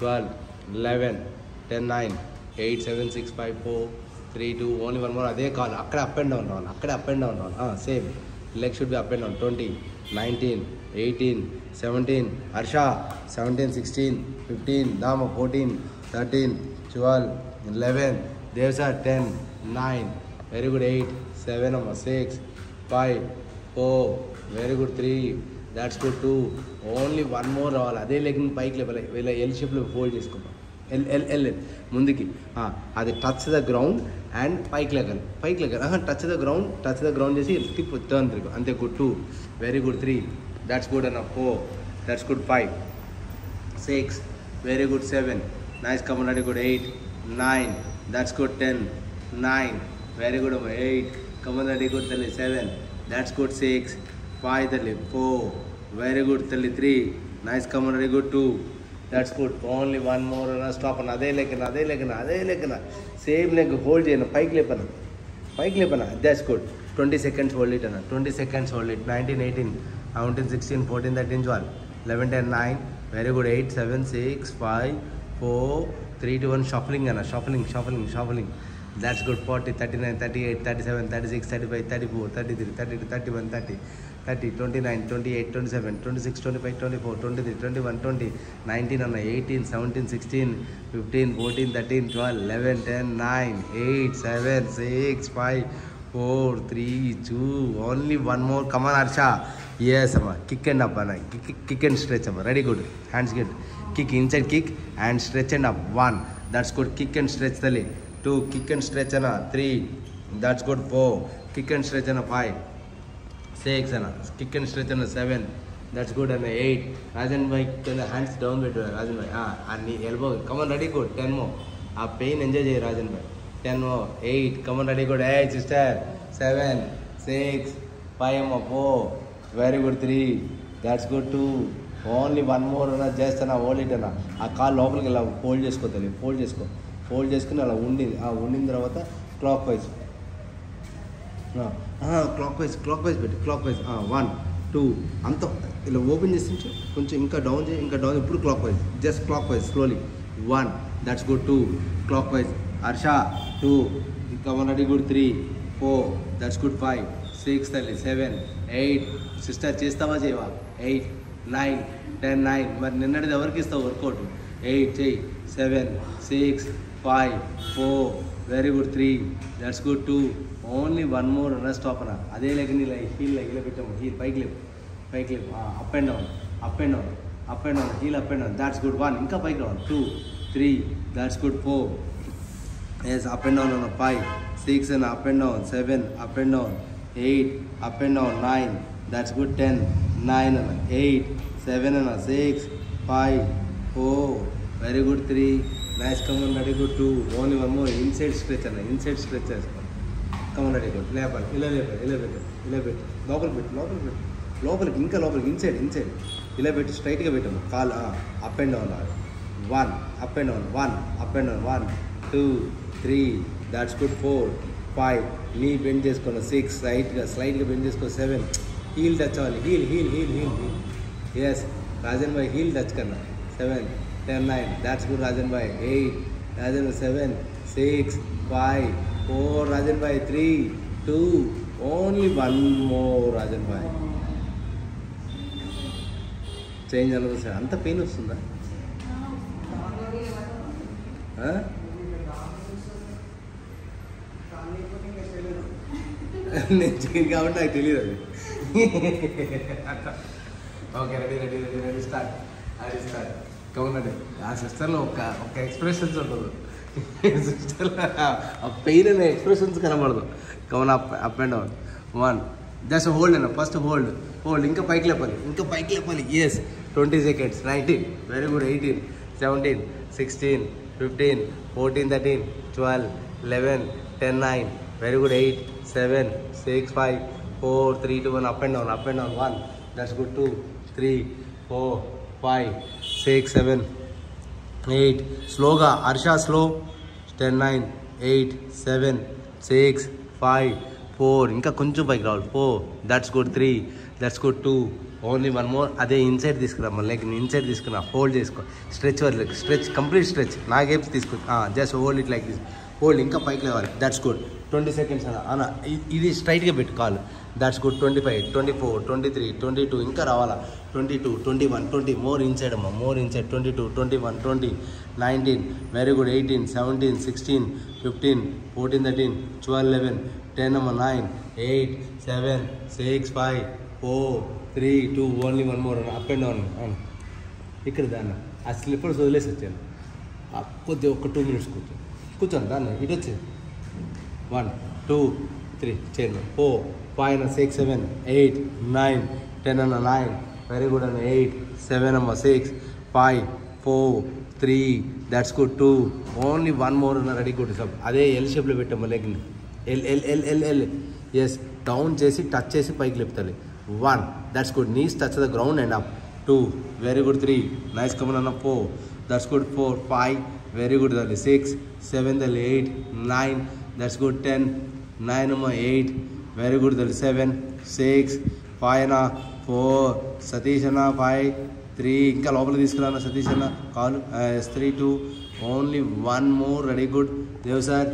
12, 11, 10, 9, 8, 7, 6, 5, 4, 3, 2, only one more. అదే call అక్కడ up and down రావాలి, అక్కడ అప్ అండ్ డౌన్ రావాలి. Same leg should be up and down. 20, 19, 18, 17, Harsha 17, 16, 15, దామ 14, 13, 12, 11, దేవ్సా 10, 9, very good 8, 7 అమ్మ 6, 5, 4, very good 3, that's good 2, only one more రావాలి. అదే లెగ్ని పైకి లేపాలి, వీళ్ళ ఎల్ షేప్లో ఫోల్డ్ చేసుకోవాలి. ఎల్ ముందుకి అది టచ్ ద గ్రౌండ్ అండ్ పైకి లెగాలి, టచ్ ద గ్రౌండ్ చేసి స్కిప్ టర్న్ తిరుగు, అంతే. Good 2, very good 3, that's good అన్న 4, that's good 5, 6, very good 7, nice come on ready good 8, 9, that's good 10, 9, very good 8, come on ready good తల్లి 7, that's good 6, 5 తల్లి 4, very good తల్లి 3, nice come on ready good 2, that's good. Only one more and stop and అదే లెక్కన same leg hold చేయను, పైకి లేపన. that's good. 20 seconds hold it అన్న, 20 seconds hold it. 19, 18, 16, 14, 13, 12, 11, 10, 9, very good 8, 7, 6, 5, 4, 3, 2, 1, shuffling అన్న, shuffling. that's good. 40, 39, 38, 37, 36, 35, 34, 33, 32, 31, 30, 29, 28, 27, 26, 25, 24, 23, 21, 20, 19 అన్న, 18, 17, 16, 15, 14, 13, 12, 11, 10, 9, 8, 7, 6, 5, 4, 3, 2, only one more. Come on Harsha. Yes amma, kick and up anna, kick and stretch amma, ready good. Hands good, kick inside, kick and stretch and up. 1, that's good. Kick and stretch tali. 2, kick and stretch anna. 3, that's good. 4, kick and stretch anna. 5, 6 anna, kick and stretch anna. 7, that's good anna. 8, Rajan bhai hands down with Rajan bhai, and elbow. Come on ready good. 10 more. Pain enjoy cheyi Rajan bhai. 10 more. 8, come on ready good. Hey sister. 7, 6, 5 more. 4, very good 3, that's good 2, only one more anna. Just anna hold it anna, ఆ call లోపలికి ఇలా fold చేసుకోవాలి, fold చేసుకుని అలా ఉండిన తర్వాత clock wise పెట్టి clock wise 1, 2 అంతా ఇలా ఓపెన్ చేసి కొంచెం ఇంకా డౌన్ ఇప్పుడు clock wise, just clock wise slowly. 1, that's good. 2, clock wise. Harsha 2, come ready good 3, 4, that's good 5, 6 తల్లి 7, 8, సిస్టర్ చేస్తావా చేయవా? 8, 9, 10, 9. మరి నిన్నటిది ఎవరికి ఇస్తావు వర్కౌట్? 8 చెయ్యి. 7, 6, 5, 4, very good 3, that's good 2, only one more అన్న. స్టాప్ అన్న. అదే లెగ్ని హీల్ ఇలా పెట్టాము, హీల్ పైకి లేపు, up and down, heel up and down. That's good. 1, ఇంకా పైకి రావాలి. 2, 3, that's good. 4, yes up and down అన్న. 5, 6 అన్న, up and down. 7, up and down. 8, up and down. 9, that's good. 10, 9 అన్న. 8, 7 అన్న. 6, 5, 4, very good 3, nice. Come on ready good 2, only one more. inside stretch అన్న, చేసుకోండి. come on ready good. లేపాలి, ఇలా పెట్టు, లోపలికి ఇంకా లోపలికి, ఇన్సైడ్ ఇలా పెట్టి స్ట్రైట్గా పెట్టాము. Call up and down. 1, up and down. 1, up and down. 1, 2, 3, that's good. 4, 5, నీ బెండ్ చేసుకోండి. 6, స్లైట్గా బెండ్ చేసుకో. 7, హీల్ టచ్ అవ్వాలి. Heel. Yes Rajan bhai, heel touch కన్నా. 7, 10, 9, that's good Rajan bhai. 8, Rajan bhai. 7, 6, 5, 4, Rajan bhai. 3, 2, only one more Rajan bhai. Change అన్నది సార్. అంత పెయిన్ వస్తుందా? నేను చేయను కాబట్టి నాకు తెలియదు అది. Okay ready start. కౌనండి. ఆ సిస్టర్లో ఒక ఎక్స్ప్రెషన్స్ ఉండదు, సిస్టర్లో ఆ పెయిన్ అనే ఎక్స్ప్రెషన్స్ కనబడదు. Count up and down. 1, just hold అన్న. ఫస్ట్ హోల్డ్, ఇంకా పైకి లేపాలి. Yes 20 seconds. 19, very good. 18, 17, 16, 15, 14, 13, 12, 11, 10, 9, very good. 8, 7, 6, 5, 4, 3, 2, 1, up and down. 1, that's good. 2, 3, 4, 5, 6, 7, 8. Slowga, Harsha slow. 10, 9, 8, 7, 6, 5, 4. ఇంకా కొంచెం పైకి రావాలి. 4, that's good. 3, that's good 2 only 1 more. అదే ఇన్సైడ్ తీసుకురా, మన లెగ్ ఇన్సైడ్ తీసుకురా, హోల్డ్ చేసుకో, స్ట్రెచ్ వర్ లెగ్, స్ట్రెచ్ కంప్లీట్ స్ట్రెచ్, నాకేప్స్ తీసుకో, just hold it like this, hold, ఇంకా పైకి లేవాలి. దట్స్ గుడ్ 20 సెకండ్స్ అన్న ఇది స్ట్రైట్గా పెట్టు కాలు. దట్స్ గుడ్ 25, 24, 23, 22, ఇంకా రావాలా 22, 21, 20 మోర్ ఇన్సైడ్ అమ్మా, మోర్ ఇన్సైడ్ 22, 21, 20, 19 వెరీ గుడ్ 18, 17, 16, 15, 14, 13, 12, 11, 10 అమ్మా 9, 8, 7, 6, 5, 4, 3, 2 only 1 more up and down. అవును ఇక్కడ దాన్ని ఆ స్లిప్పర్స్ వదిలేసి వచ్చాను, కొద్దిగా ఒక 2 minutes కూర్చోండి దాన్ని ఇటు వచ్చేది. 1, 2, 3 చేయండి. 4, 5, 6, 7, 8, 9, 10 అన్న 9 వెరీ గుడ్ అన్న 8, 7 అమ్మ 6, 5, 4, 3 దట్స్ గుడ్ 2 ఓన్లీ 1 మోర్ అన్న రెడీ గుడ్. సబ్ అదే ఎల్ షేప్లో పెట్టాము లెగ్ని, L L L L L yes down చేసి టచ్ చేసి పైకి లేపుతాలి. 1 that's good, nice touch the ground and up. 2 very good 3 nice come on అన్న 4 దట్స్ గుడ్ 4, 5 వెరీ గుడ్ తల్లి 6, 7 తల్లి 8, 9 దట్స్ గుడ్ 10, 9 అమ్మ 8 వెరీ గుడ్ తల్లి 7, 6, 5 అన్న 4 సతీష్ అన్న 5, 3 ఇంకా లోపల తీసుకురా సతీష్ అన్న కాలు. 3, 2 only 1 more ready good Dev sir,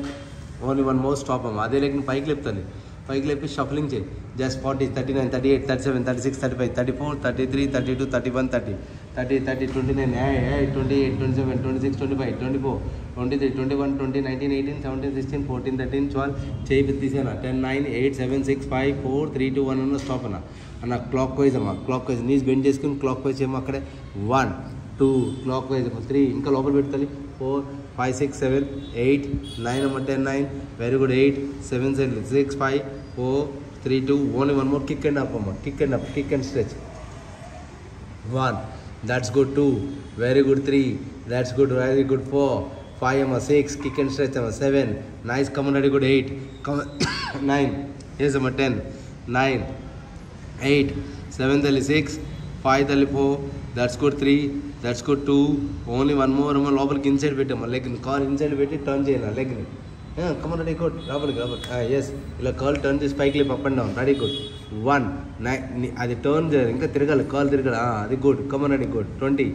only 1 more stop అమ్మ. అదే లెక్క పైకి లేపుతాను, పైకి లేపి షఫలింగ్ చేయి. జస్ట్ 40, 39, 38, 37, 36, 35, 34, 33, 32, 31, 30, 30, 30, 29, 28, 27, 26, 25, 24, 23, 21, 20, 19, 18, 17, 16, 14, 13, 12 చేయి తీసేనా. 10, 9, 8, 7, 6, 5, 4, 3, 2, 1 అన్న స్టాప్ అన్న క్లాక్ వైజ్ అమ్మా, క్లాక్ వైజ్ నీస్ బెండ్ చేసుకుని క్లాక్ వైజ్ ఏమో అక్కడే 1, 2 క్లాక్ వైజ్ అమ్మా. 3 ఇంకా లోపల పెడతాలి. 4, 5, 6, 7, 8, 9 అమ్మ 10, 9 very good 8, 7, 6, 5, 4, 3, 2 only 1 more kick and up అమ్మ, kick and up, kick and stretch. 1 that's good 2 very good 3 that's good very good 4 5 అమ్మ 6 kick and stretch అమ్మ 7 nice come on very good 8 come 9 yes అమ్మ 10 9 8 7 తల్లి 6 5 తల్లి 4 that's good 3 that's good 2 only 1 more అమ్మ. లోపలికి inside పెట్టమ్మా, లెగ్ని call inside పెట్టి turn చేయాలి లెగ్ని. కమన్ రెడీ గుడ్ లోపలికి ఎస్ ఇలా కాల్ టర్న్ చేసి పైకి లేపు up and down ready good. 1 9 అది టర్న్ చేయాలి, ఇంకా తిరగాలి కాల్ తిరగాలి, అది గుడ్ కమన్ రెడీ గుడ్. 20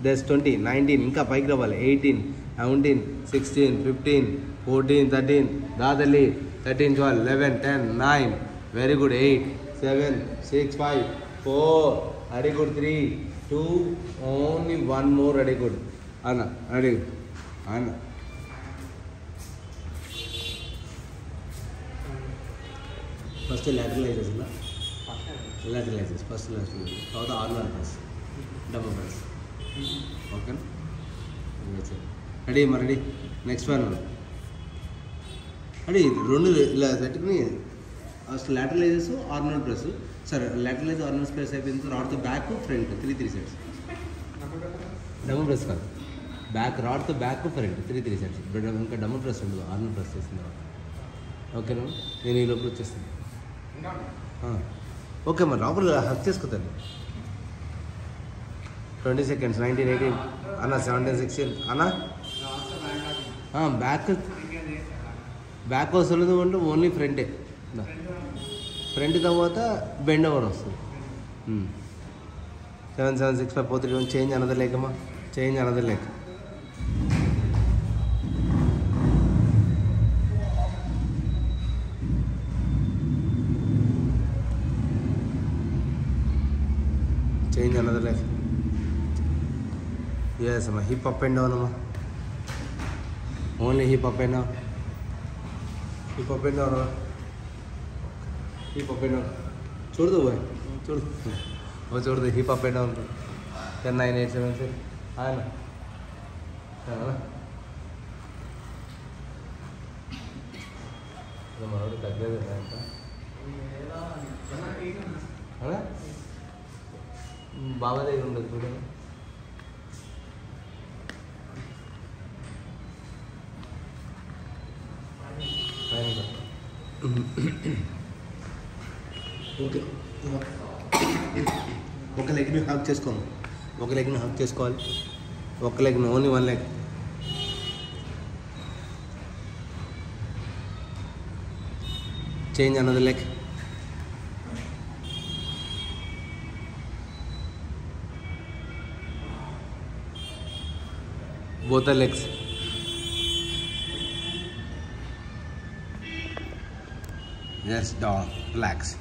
దస్ 20 19 ఇంకా పైకి రావాలి. 18 17 16 15 14 13 దాదల్లి 13 12 11 10 9 very good 8 7 6 5 4 ready good 3 2 only 1 more ready good అన్న రెడీ అన్న. ఫస్ట్ లాటరలైజెస్ లాటరలైజెస్ ఫస్ట్ లాటరలైజెస్ తర్వాత ఆర్నర్ ప్రెస్ డబుల్ ప్రెస్ ఓకేనా. రెడీ మరి రెడీ నెక్స్ట్ వన్ రెడీ 2 ఇలా పెట్టుకుని ఫస్ట్ లాటరలైజెస్ ఆర్నర్ ప్రెస్. సరే లాటరలైజ్ ఆర్నర్ ప్రెస్ అయిపోయింది, రాడ్తో back front 3 sides. Double press కాదు, బ్యాక్ రాడ్తో బ్యాక్ ఫ్రంట్ 3 సైడ్స్. ఇంకా డబుల్ ప్రెస్ ఉండదు ఆర్నర్ ప్రెస్ చేసిన తర్వాత. ఓకేనా నేను ఈ లోపల వచ్చేస్తాను. ఓకే మరి లోపల హక్ చేసుకోతాను. 20 seconds 19 18 అన్న 17 16 అన్న బ్యాక్ వస్తలేదు అంటే ఓన్లీ ఫ్రంటే, ఫ్రంట్ తర్వాత బెండ్ ఓవర్ వస్తుంది. 7 7 6 5 4 3 1 చేంజ్ అనదర్ లేకమ్మా, చేంజ్ అనదర్ లేక. Change another leg. ఎస్ అమ్మా హిప్ అప్ అండ్ డౌన్ అమ్మా, only hip up and down, hip up and down, hip up and down. చూడదు బాయ్ చూడు చూడదు హిప్ అప్ అండ్ డౌన్. 10 9 8 7 6 ఆయన మనోడు తగ్గలేదు బాబా దగ్గర ఉండదు చూడండి. ఓకే ఒక లెగ్ని హక్ చేసుకోము, ఒక లెగ్ని హక్ చేసుకోవాలి, ఒక లెగ్ని ఓన్లీ 1 లెగ్. చేంజ్ అన్నది leg. both the legs. Yes, down, relax.